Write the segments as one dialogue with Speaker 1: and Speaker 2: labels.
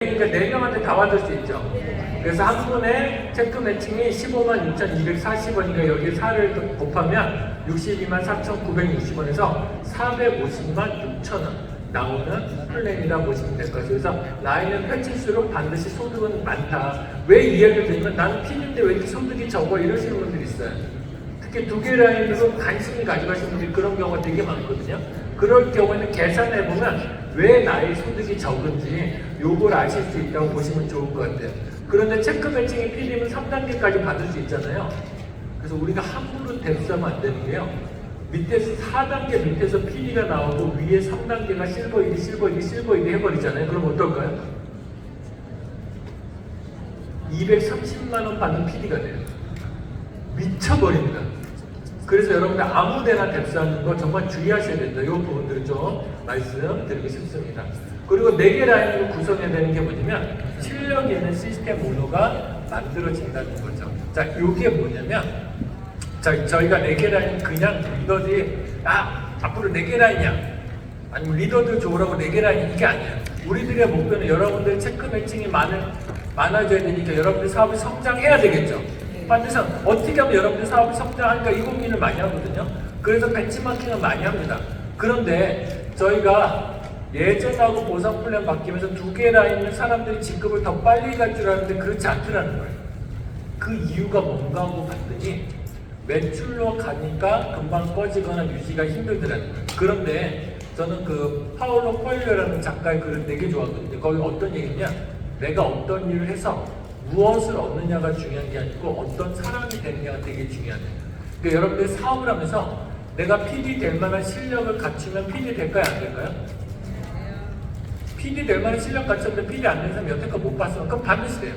Speaker 1: 그러니까 4명한테 다 받을 수 있죠. 그래서 한 분의 체크 매칭이 156,240원이니까 여기 4를 곱하면 62만 4,960원에서 450만 6천원 나오는 플랜이라고 보시면 될 것이고, 그래서 라인을 펼칠수록 반드시 소득은 많다. 왜 이 얘기를 드리면 나는 PD인데 왜 이렇게 소득이 적어? 이러시는 분들이 있어요. 특히 2개 라인으로 관심을 가지고 하시는 분들이 그런 경우가 되게 많거든요. 그럴 경우에는 계산해보면 왜 나의 소득이 적은지 요걸 아실 수 있다고 보시면 좋을 것 같아요. 그런데 체크 매칭이 PD면 3단계까지 받을 수 있잖아요. 그래서 우리가 함부로 대수하면 안 되는 게요. 밑에서 4단계 밑에서 PD가 나오고 위에 3단계가 실버이드 해버리잖아요. 그럼 어떨까요? 230만원 받는 PD가 돼요. 미쳐버립니다. 그래서 여러분들 아무데나 뎁스하는 거 정말 주의하셔야 된다. 이 부분들을 좀 말씀드리고 싶습니다. 그리고 4개 라인으로 구성해야 되는 게 뭐냐면 실력 있는 시스템 오너가 만들어진다는 거죠. 자, 이게 뭐냐면 저희가 4개 라인 그냥 리더들이 앞으로 4개 라인이야. 아니면 리더들 좋으라고 4개 라인 이게 아니에요. 우리들의 목표는 여러분들 체크 매칭이 많아져야 되니까 여러분들 사업이 성장해야 되겠죠. 반드시 어떻게 하면 여러분들 사업이 성장하니까 이 고민을 많이 하거든요. 그래서 벤치마킹을 많이 합니다. 그런데 저희가 예전하고 보상 플랜 바뀌면서 2개 라인은 사람들이 직급을 더 빨리 갈 줄 알았는데 그렇지 않더라는 거예요. 그 이유가 뭔가 하고 봤더니 매출로 가니까 금방 꺼지거나 유지가 힘들더라는 거예요. 그런데 저는 그 파울로 코엘료라는 작가의 글을 되게 좋아하거든요. 거기 어떤 얘기냐, 내가 어떤 일을 해서 무엇을 얻느냐가 중요한 게 아니고 어떤 사람이 되느냐가 되게 중요하다. 그러니까 여러분들 사업을 하면서 내가 PD 될 만한 실력을 갖추면 PD 될까요? 안 될까요? PD 될 만한 실력 갖췄는데 PD 안 되는 사람 여태껏 못 봤으면 그럼 반드시 돼요.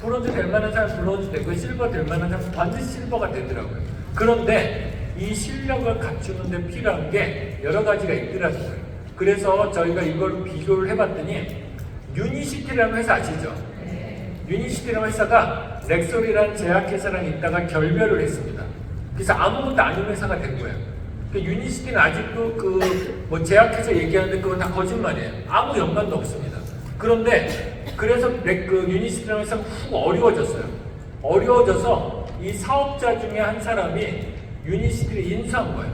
Speaker 1: 브론즈 될 만한 사람 브론즈 되고 실버 될 만한 사람 반드시 실버가 되더라고요. 그런데 이 실력을 갖추는데 필요한 게 여러 가지가 있더라고요. 그래서 저희가 이걸 비교를 해봤더니 유니시티라는 회사 아시죠? 유니시티라는 회사가 렉솔이라는 제약회사랑 있다가 결별을 했습니다. 그래서 아무것도 아닌 회사가 된 거예요. 유니시티는 아직도 뭐 제약회사 얘기하는데 그건 다 거짓말이에요. 아무 연관도 없습니다. 그런데 그래서 유니시티라는 회사가 훅 어려워졌어요. 어려워져서 이 사업자 중에 한 사람이 유니시티를 인수한 거예요.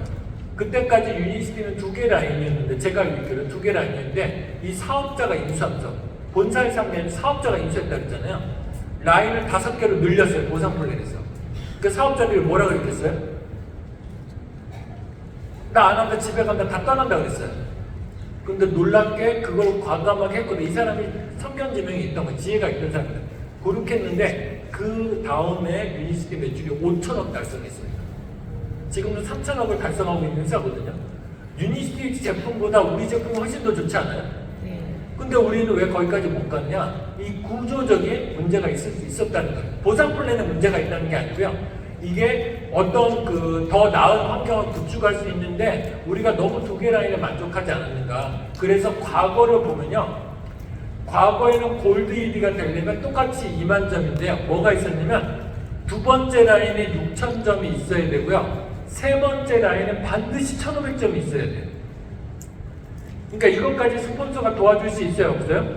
Speaker 1: 그때까지 유니시티는 2개 라인이었는데 제가 알기로는 2개 라인이었는데 이 사업자가 인수하면서 본사에서 하면 사업자가 인수했다 그랬잖아요. 라인을 5개로 늘렸어요. 보상 플랜에서. 그 사업자들이 뭐라고 그랬겠어요? 나 안 한다, 집에 간다, 다 떠난다 그랬어요. 근데 놀랍게 그걸 과감하게 했거든요. 이 사람이 성견지명이 있던 거, 지혜가 있던 사람들. 그렇게 했는데 그 다음에 유니시티 매출이 5천억 달성했습니다. 지금은 3천억을 달성하고 있는 회사거든요. 유니시티 제품보다 우리 제품이 훨씬 더 좋지 않아요? 근데 우리는 왜 거기까지 못 갔냐? 이 구조적인 문제가 있을 수 있었다는 거예요. 보상 플랜에 문제가 있다는 게 아니고요. 이게 어떤 더 나은 환경을 구축할 수 있는데 우리가 너무 2개 라인에 만족하지 않았는가. 그래서 과거를 보면요. 과거에는 골드 1위가 되려면 똑같이 2만 점인데요. 뭐가 있었냐면 2번째 라인에 6,000점이 있어야 되고요. 3번째 라인에 반드시 1,500점이 있어야 돼요. 그러니까 이것까지 스폰서가 도와줄 수 있어요? 없어요?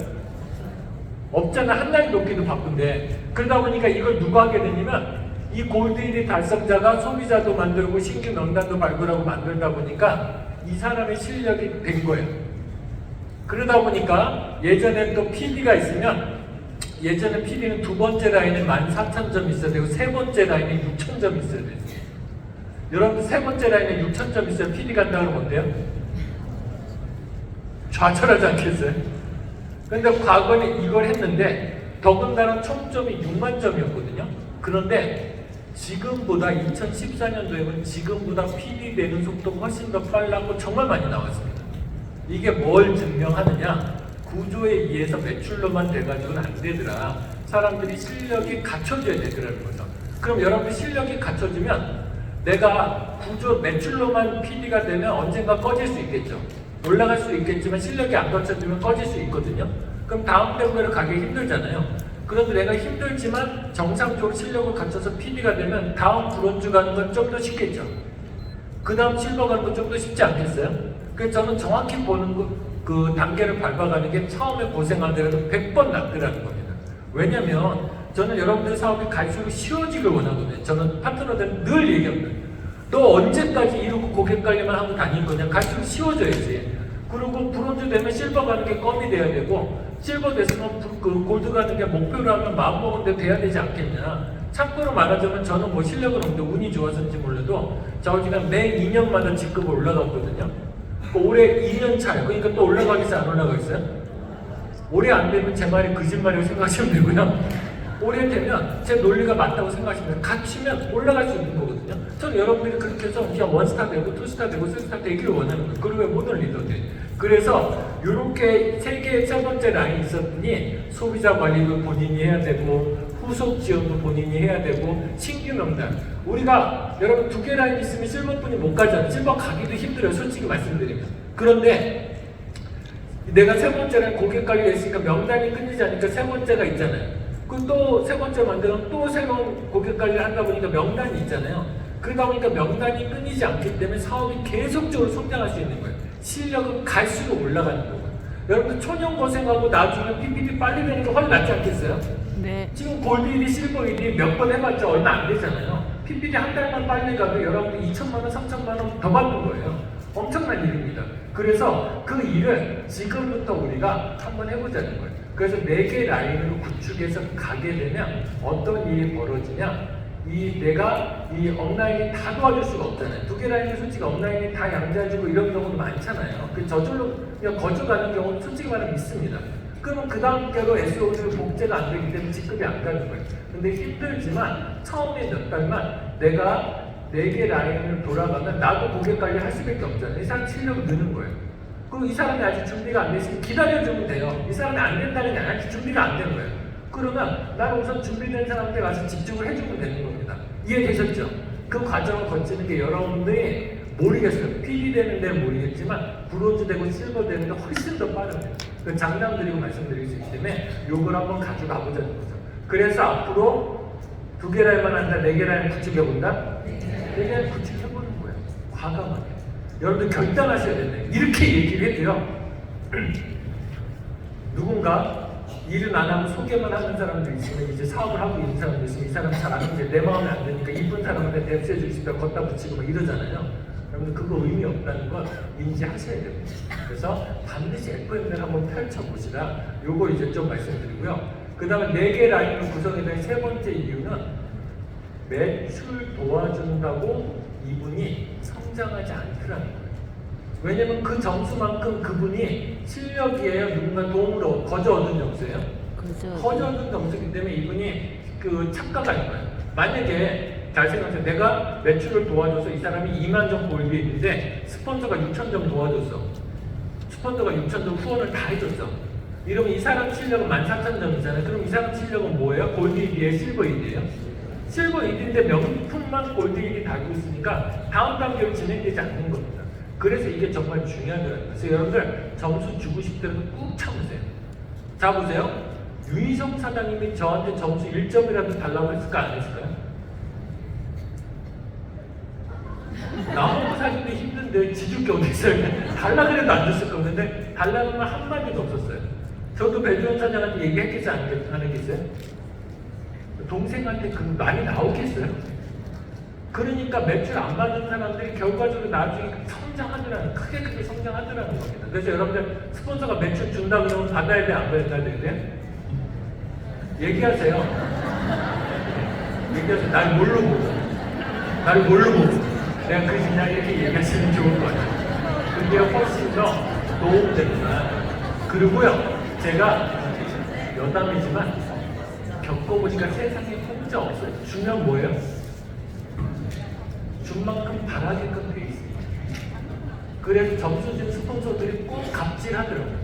Speaker 1: 없잖아. 한 라인 높이도 바쁜데. 그러다 보니까 이걸 누가 하게 되냐면 이 골드 1위 달성자가 소비자도 만들고 신규 명단도 발굴하고 만들다 보니까 이 사람의 실력이 된 거예요. 그러다 보니까 예전에 또 PD가 있으면 예전에 PD는 2번째 라인에 14,000점 있어야 되고 3번째 라인에 6,000점 있어야 돼요. 여러분 3번째 라인에 6,000점 있어야 PD 간다 그러면 어때요? 좌절하지 않겠어요? 근데 과거에 이걸 했는데 더군다나 총점이 6만 점이었거든요. 그런데 지금보다 2014년도에는 지금보다 PD 되는 속도가 훨씬 더 빨랐고 정말 많이 나왔습니다. 이게 뭘 증명하느냐? 구조에 의해서 매출로만 돼가지고는 안 되더라. 사람들이 실력이 갖춰져야 되더라는 거죠. 그럼 여러분들 실력이 갖춰지면 내가 구조 매출로만 PD가 되면 언젠가 꺼질 수 있겠죠. 올라갈 수 있겠지만 실력이 안 갖춰지면 꺼질 수 있거든요. 그럼 다음 레벨로 가기 힘들잖아요. 그런데 내가 힘들지만 정상적으로 실력을 갖춰서 PD가 되면 다음 브론즈 가는 건 좀 더 쉽겠죠. 그 다음 실버 가는 건 좀 더 쉽지 않겠어요? 그래서 저는 정확히 보는 거, 그 단계를 밟아가는 게 처음에 고생하더라도 100번 낫더라는 겁니다. 왜냐면 저는 여러분들 사업이 갈수록 쉬워지길 원하거든요. 저는 파트너들은 늘 얘기합니다. 너 언제까지 이러고 고객 관리만 하고 다닐 거냐? 갈수록 쉬워져야지. 그리고 브론즈 되면 실버 가는 게 껌이 돼야 되고, 실버 됐으면 그 골드 가는 게 목표로 하면 마음먹은 데 돼야 되지 않겠냐. 참고로 말하자면 저는 뭐 실력은 없는데 운이 좋아서인지 몰라도 저희가 매 2년마다 직급을 올라갔거든요. 올해 2년 차예요. 그러니까 또 올라가겠어요? 안 올라가겠어요? 올해 안 되면 제 말이 거짓말이라고 생각하시면 되고요. 올해 되면 제 논리가 맞다고 생각하시면 돼요. 갖추면 올라갈 수 있는 거거든요. 저는 여러분들이 그렇게 해서 그냥 원스타 되고 투스타 되고 쓰리스타 되기를 원하는 거예요. 그리고 왜 모든 리더들. 그래서 이렇게 세 번째 라인이 있었더니 소비자 관리도 본인이 해야 되고 후속 지원도 본인이 해야 되고 신규 명단. 우리가 여러분 2개 라인 있으면 실버분이 못 가잖아요. 실버 가기도 힘들어요. 솔직히 말씀드리면. 그런데 내가 세 번째는 고객 관리가 있으니까 명단이 끊이지 않으니까 세 번째가 있잖아요. 그 또 세 번째 만들면 또 새로운 고객 관리를 하다 보니까 명단이 있잖아요. 그러다 보니까 명단이 끊이지 않기 때문에 사업이 계속적으로 성장할 수 있는 거예요. 실력은 갈수록 올라가는 거고요. 여러분들 초년 고생하고 나중에 PPT 빨리 되는 거 훨씬 낫지 않겠어요?
Speaker 2: 네.
Speaker 1: 지금 골드 1위, 실버 1위 몇 번 해봤자 얼마 안 되잖아요. PPT 한 달만 빨리 가도 여러분들 2천만 원, 3천만 원 더 받는 거예요. 엄청난 일입니다. 그래서 그 일을 지금부터 우리가 한번 해보자는 거예요. 그래서 4개 라인으로 구축해서 가게 되면 어떤 일이 벌어지냐? 내가 이 업라인이 다 도와줄 수가 없잖아요. 2개 라인이 솔직히 업라인이 다 양자해주고 이런 경우도 많잖아요. 그 저절로 그냥 거쳐가는 경우는 솔직히 말하면 있습니다. 그러면 그 단계로 SO를 복제가 안 되기 때문에 직급이 안 가는 거예요. 근데 힘들지만 처음에 몇 달만 내가 4개 라인을 돌아가면 나도 고객 관리 할 수밖에 없잖아요. 이 사람 실력이 느는 거예요. 그리고 이 사람이 아직 준비가 안 됐으면 기다려주면 돼요. 이 사람이 안 된다는 게 아니라 준비가 안 된 거예요. 그러면 나는 우선 준비된 사람한테 가서 집중을 해주면 되는 겁니다. 이해되셨죠? 그 과정을 거치는 게 여러분들이 모르겠어요. PD 되는데 모르겠지만 브론즈 되고 실버 되는데 훨씬 더 빠릅니다. 그 장담 드리고 말씀드릴 수 있기 때문에 요걸 한번 가져가 보자는 거죠. 그래서 앞으로 2개 라인만 한다, 4개 라인 구축해본다? 4개 라인 구축해보는 거예요. 과감하게. 여러분들 결단하셔야 된다. 이렇게 얘기를 해도요. 누군가 일은 안 하고 소개만 하는 사람도 있으면 이제 사업을 하고 있는 사람도 있으면 이 사람 잘 안 되는데 내 마음에 안 드니까 이쁜 사람한테 뎁스해 주고 싶다 걷다 붙이고 막 이러잖아요. 여러분들 그거 의미 없다는 걸 인지하셔야 됩니다. 그래서 반드시 FM을 한번 펼쳐보시라. 요거 이제 좀 말씀드리고요. 그 다음에 4개 라인으로 구성이 된 세 번째 이유는 매출 도와준다고 이분이 성장하지 않더라는 거예요. 왜냐면 그 점수만큼 그분이 실력이에요? 누군가 도움으로 거저 얻은 점수예요? 거저 얻은 점수이기 때문에 이분이 그 착각할 거예요. 만약에 잘 생각해서 내가 매출을 도와줘서 이 사람이 2만 점 골드 있는데 스폰서가 6천 점 도와줬어. 스폰서가 6천 점 후원을 다 해줬어. 이러면 이 사람 실력은 14,000점이잖아요. 그럼 이 사람 실력은 뭐예요? 골드 1위에 실버 1위에요? 실버 1위인데 명품만 골드 1위 달고 있으니까 다음 단계로 진행되지 않는 겁니다. 그래서 이게 정말 중요하더라고요. 그래서 여러분들 점수 주고 싶더라도 꾹 참으세요. 자 보세요. 유희성 사장님이 저한테 점수 1점이라도 달라고 했을까 안 했을까요? 나하고 사는데 힘든데 지줄 게 어디 있어요? 달라 그래도 안 줬을 건데 달라는 말 한마디도 없었어요. 저도 배주원 사장한테 얘기했겠어요? 안 했겠어요? 동생한테 그 말이 나오겠어요? 그러니까 매출 안 받는 사람들이 결과적으로 나중에 성장하더라는, 크게 성장하더라는 겁니다. 그래서 여러분들 스폰서가 매출 준다 그러면 받아야 돼, 안 받아야 돼? 얘기하세요. 얘기하세요. 날 뭘로 보고. 날 뭘로 보고. 내가 그냥 이렇게 얘기하시면 좋을 것 같아요. 그게 훨씬 더 도움됩니다. 그리고요, 제가 여담이지만 겪어보니까 세상에 혼자 없어요. 중요한 뭐예요? 준 만큼 바라게끔 돼 있습니다. 그래서 점수 준 스폰서들이 꼭 갑질하더라고요.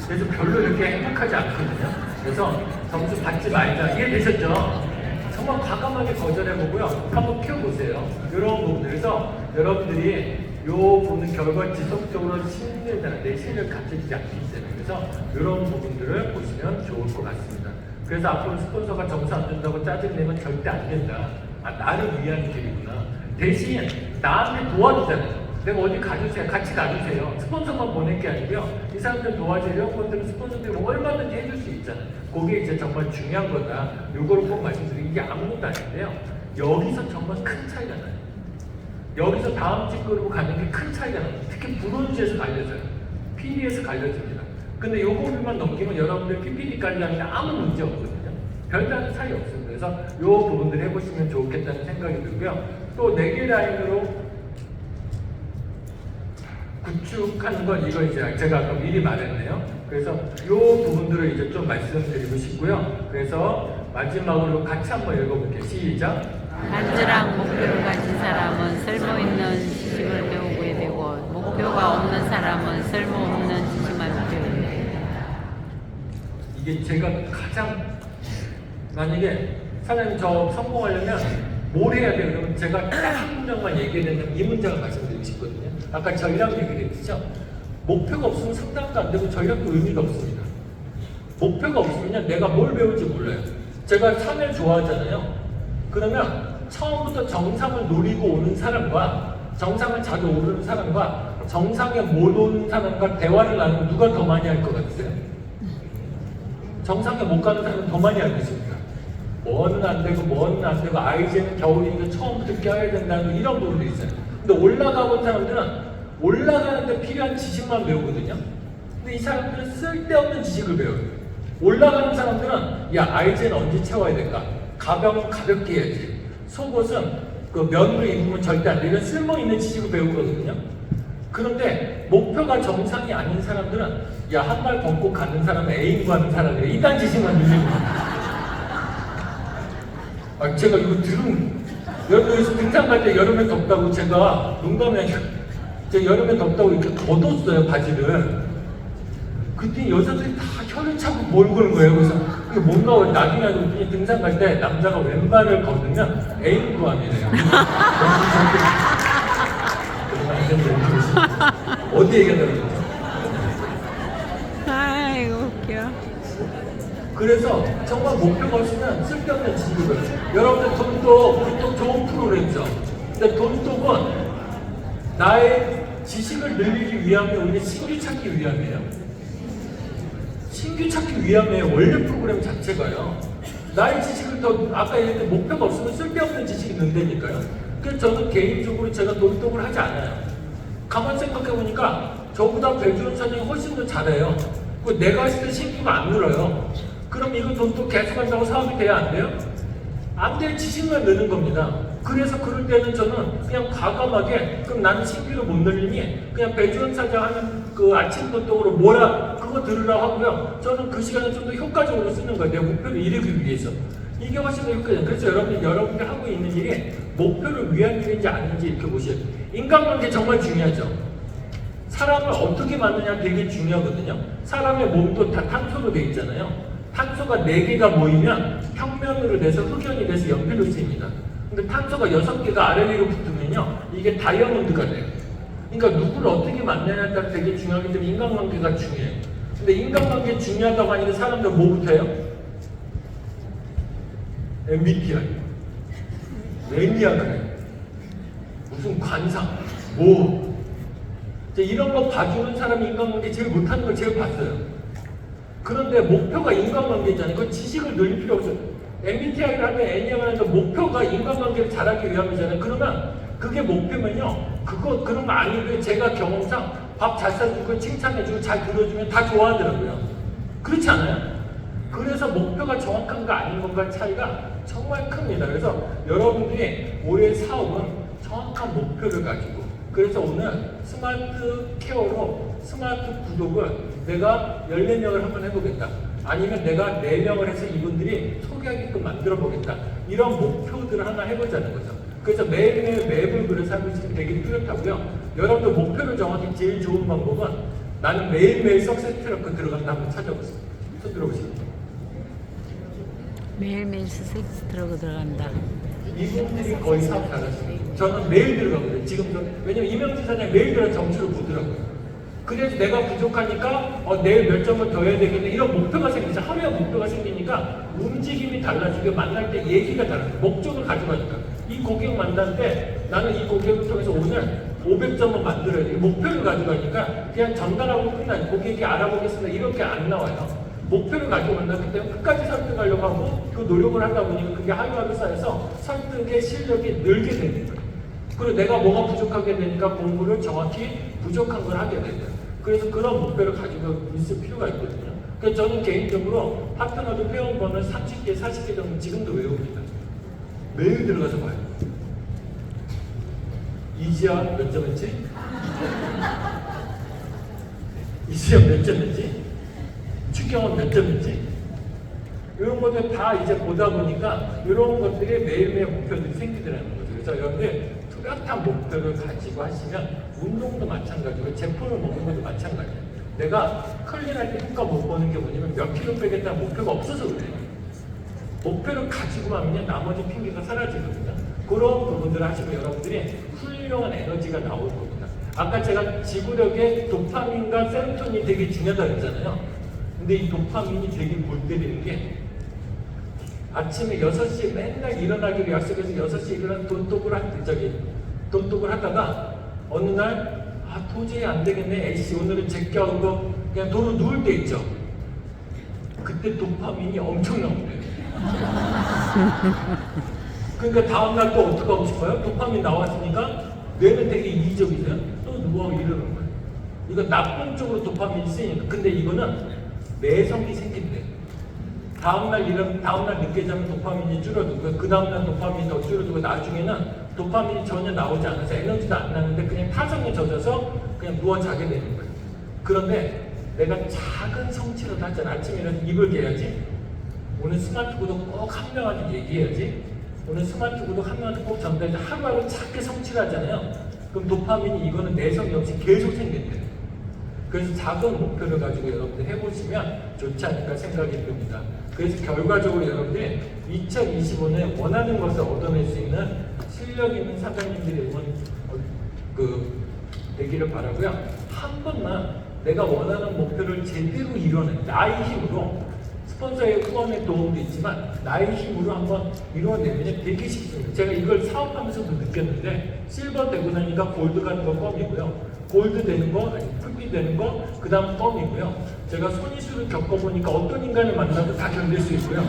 Speaker 1: 그래서 별로 이렇게 행복하지 않거든요. 그래서 점수 받지 말자. 이해되셨죠? 정말 과감하게 거절해보고요. 한번 키워보세요. 이런 부분들에서 여러분들이 요 부분 결과 지속적으로 힘들다는 내 실력을 갖춰지지 않기 때문에 그래서 이런 부분들을 보시면 좋을 것 같습니다. 그래서 앞으로 스폰서가 점수 안 준다고 짜증내면 절대 안 된다. 아, 나를 위한 길이구나. 대신 나한테 도와주잖아요. 내가 어디 가주세요. 같이 가주세요. 스폰서만 보낼 게 아니고요. 이 사람들 도와줄 이런 것들은 스폰서들이 얼마든지 해줄 수 있잖아요. 그게 이제 정말 중요한 거다. 요거를 꼭 말씀드리고 이게 아무것도 아닌데요. 여기서 정말 큰 차이가 나요. 여기서 다음 직급으로 가는 게 큰 차이가 나요. 특히 브론즈에서 갈려져요. PD에서 갈려집니다. 근데 요 부분만 넘기면 여러분들 PPD까지 하면 아무 문제 없거든요. 별다른 차이 없습니다. 그래서 요 부분들 해보시면 좋겠다는 생각이 들고요. 또 4개 라인으로 구축하는 건 이거 이제 제가 아까 미리 말했네요. 그래서 이 부분들을 이제 좀 말씀드리고 싶고요. 그래서 마지막으로 같이 한번 읽어볼게요. 시작.
Speaker 2: 간절한 목표를 가진 사람은 쓸모있는 지식을 배우게 되고 목표가 없는 사람은 쓸모없는 지식만 배우게 됩니다.
Speaker 1: 이게 제가 가장 만약에 사장님 저 성공하려면 뭘 해야 돼요? 그러면 제가 딱 한 문장만 얘기해야 이 문장을 말씀드리고 싶거든요. 아까 전략 얘기를 했죠. 목표가 없으면 상담도 안 되고 전략도 의미가 없습니다. 목표가 없으면 내가 뭘 배울지 몰라요. 제가 산을 좋아하잖아요. 그러면 처음부터 정상을 노리고 오는 사람과 정상을 자주 오르는 사람과 정상에 못 오는 사람과 대화를 나누면 누가 더 많이 할 것 같으세요? 정상에 못 가는 사람은 더 많이 알고 있습니다. 뭐는 안 되고 뭐는 안 되고 아이제는 겨울이니까 처음부터 껴야 된다는 이런 부분도 있어요. 근데 올라가 본 사람들은 올라가는데 필요한 지식만 배우거든요. 근데 이 사람들은 쓸데없는 지식을 배워요. 올라가는 사람들은 야 아이제는 언제 채워야 될까? 가방은 가볍게 해야지. 속옷은 그 면으로 입으면 절대 안 돼. 이런 쓸모있는 지식을 배우거든요. 그런데 목표가 정상이 아닌 사람들은 야 한 발 벗고 가는 사람은 애인 구하는 사람이래. 이딴 지식만 늘리고 제가 이거 여기서 등산 갈 때 여름에 덥다고 제가 농담이 아니라 제가 여름에 덥다고 이렇게 걷었어요 바지를. 그때 여자들이 다 혀를 차고 몰고 그런 거예요. 그래서 이게 뭔가 나중에 알고 등산 갈 때 남자가 왼발을 걷으면 애인 구함이래요. 어디 얘기하는 거죠?
Speaker 2: 아이고 웃겨.
Speaker 1: 그래서 정말 목표가 없으면 쓸데없는 지식을 배워요. 여러분들 돈독 좋은 프로그램이죠. 근데 돈독은 나의 지식을 늘리기 위함이 오히려 신규 찾기 위함이에요. 신규 찾기 위함이에요. 원래 프로그램 자체가요. 나의 지식을 더 아까 얘기했던 목표가 없으면 쓸데없는 지식이 는다니까요. 그래서 저는 개인적으로 제가 돈독을 하지 않아요. 가만 생각해보니까 저보다 배주원 사장이 훨씬 더 잘해요. 내가 했을 때 신규가 안 늘어요. 그럼 이거 돈독 계속한다고 사업이 돼야 안 돼요? 안 될 지식만 느는 겁니다. 그래서 그럴 때는 저는 그냥 과감하게 그럼 나는 신규를 못 늘리니 그냥 배주원 사장 하는 그 아침 돈독으로 뭐라 그거 들으라 하고요. 저는 그 시간을 좀 더 효과적으로 쓰는 거예요. 내 목표를 이루기 위해서. 이게 훨씬 더 효과적이에요. 그래서 여러분들이 하고 있는 일이 목표를 위한 일인지 아닌지 이렇게 보셔야 돼요. 인간관계 정말 중요하죠. 사람을 어떻게 만드냐 되게 중요하거든요. 사람의 몸도 다 탄소로 돼 있잖아요. 탄소가 4개가 모이면 평면으로 돼서 흑연이 돼서 연필로 쓰입니다. 근데 탄소가 6개가 아래 위로 붙으면요 이게 다이아몬드가 돼요. 그러니까 누구를 어떻게 만나냐에 따라 되게 중요하기 때문에 인간관계가 중요해요. 근데 인간관계 중요하다고 하니까 사람들 뭐부터 해요? MBTI 매니아 그래 무슨 관상 뭐 이런 거 봐주는 사람이 인간관계 제일 못하는 걸 제일 봤어요. 그런데 목표가 인간관계잖아요. 그 지식을 늘릴 필요 없어요. MBTI를 하면 애니아를 하는데 목표가 인간관계를 잘하기 위함이잖아요. 그러면 그게 목표면요. 그런 거 아니고요. 제가 경험상 밥 잘 사주고 칭찬해주고 잘 들어주면 다 좋아하더라고요. 그렇지 않아요? 그래서 목표가 정확한 거 아닌 것과 차이가 정말 큽니다. 그래서 여러분들이 올해 사업은 정확한 목표를 가지고 그래서 오늘 스마트 케어로 스마트 구독을 내가 14명을 한번 해보겠다. 아니면 내가 4명을 해서 이분들이 소개하게끔 만들어 보겠다. 이런 목표들을 하나 해보자는 거죠. 그래서 매일매일 맵을 그려서 하고 있으면 되게 뚜렷하고요. 여러분들 목표를 정하기 제일 좋은 방법은 나는 매일매일 석세스 트럭 들어간다 한번 찾아보세요. 손 들어보시죠.
Speaker 2: 매일매일 스섹스 들어간다.
Speaker 1: 이분들이 거의 사업 잘하시네요. 저는 매일 들어가거든요. 지금도. 왜냐면 이명진 사장이 매일 들어 점수를 보더라고요. 그래서 내가 부족하니까 내일 몇 점을 더 해야 되겠네. 이런 목표가 생기죠. 하루에 목표가 생기니까 움직임이 달라지고 만날 때 얘기가 달라져요. 목적을 가져가니까. 이 고객 만날 때 나는 이 고객을 통해서 오늘 500점을 만들어야 돼. 목표를 가져가니까 그냥 전달하고 끝나요. 고객이 알아보겠습니다. 이렇게 안 나와요. 목표를 가지고 만났기 때문에 끝까지 설득하려고 하고 그 노력을 하다 보니까 그게 하루하루 쌓여서 설득의 실력이 늘게 되는 거예요. 그리고 내가 뭐가 부족하게 되니까 공부를 정확히 부족한 걸 하게 되는 거예요. 그래서 그런 목표를 가지고 있을 필요가 있거든요. 그래서 저는 개인적으로 파트너도 회원번을 30개, 40개 정도 지금도 외웁니다. 매일 들어가서 봐요. 이지아 몇 점했지? 이지아 몇 점했지? 추경은 몇 점했지? 이런 것들 다 이제 보다 보니까 이런 것들이 매일매일 목표들이 생기더라는 거죠. 그래서 여러분들 뚜렷한 목표를 가지고 하시면 운동도 마찬가지고 제품을 먹는 것도 마찬가지예요. 내가 클린할 때 효과 못 보는 게 뭐냐면 몇 킬로 빼겠다는 목표가 없어서 그래요. 목표를 가지고만 하면 나머지 핑계가 사라지거든요. 그런 부분들을 하시고 여러분들이 훌륭한 에너지가 나올 겁니다. 아까 제가 지구력의 도파민과 세로토닌이 되게 중요하다고 했잖아요. 근데 이 도파민이 되게 골 때리는 게 아침에 6시에 맨날 일어나기로 약속해서 6시에 일어나서 돈독을 하다가 어느 날 도저히 안 되겠네. 에이씨 오늘은 제껴하고 그냥 도로 누울 때 있죠. 그때 도파민이 엄청 나온대요. 그러니까 다음날 또 어떻게 하고 싶어요? 도파민 나왔으니까 뇌는 되게 이기적이세요. 또 누워 이러는 거예요. 이거 나쁜 쪽으로 도파민이 쓰이니까. 근데 이거는 내성이 생긴대요. 다음날 늦게 자면 도파민이 줄어들고 그 다음날 도파민이 더 줄어들고 나중에는 도파민이 전혀 나오지 않아서 에너지도 안 나는데 그냥 타성에 젖어서 그냥 누워 자게 되는 거예요. 그런데 내가 작은 성취라도 하잖아. 아침에 일어나서 입을 개야지. 오늘 스마트 구독 꼭 한 명한테 얘기해야지. 오늘 스마트 구독 한 명한테 꼭 전달해서 하루하루 작게 성취를 하잖아요. 그럼 도파민이 이거는 내성이 없이 계속 생긴대요. 그래서 작은 목표를 가지고 여러분들 해보시면 좋지 않을까 생각이 듭니다. 그래서 결과적으로 여러분들이 2025년에 원하는 것을 얻어낼 수 있는 실력 있는 사장님들이 되기를 바라고요. 한 번만 내가 원하는 목표를 제대로 이뤄내 나의 힘으로 스폰서의 후원의 도움도 있지만 나의 힘으로 한번 이루어내면 되게 쉽습니다. 제가 이걸 사업하면서도 느꼈는데 실버 되고 나니까 골드 가는 거 껌이고요. 골드 되는 거, 아니 풀비 되는 거, 그 다음 껌이고요. 제가 손이수를 겪어보니까 어떤 인간을 만나도 다 견딜 수 있고요.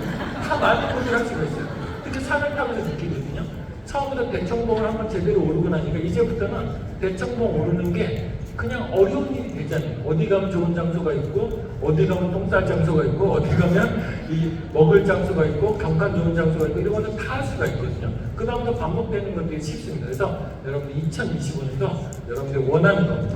Speaker 1: 다 많은 것을 할 수가 있어요. 특히 산을 타면서 느끼거든요. 처음부터 대청봉을 한번 제대로 오르고 나니까 이제부터는 대청봉 오르는 게 그냥 어려운 일이 되잖아요. 어디 가면 좋은 장소가 있고, 어디 가면 똥쌀 장소가 있고, 어디 가면 이 먹을 장소가 있고, 경관 좋은 장소가 있고, 이런 거는 다 할 수가 있거든요. 그 다음부터 반복되는 것들이 쉽습니다. 그래서 여러분들 2025년도 여러분들 원하는 거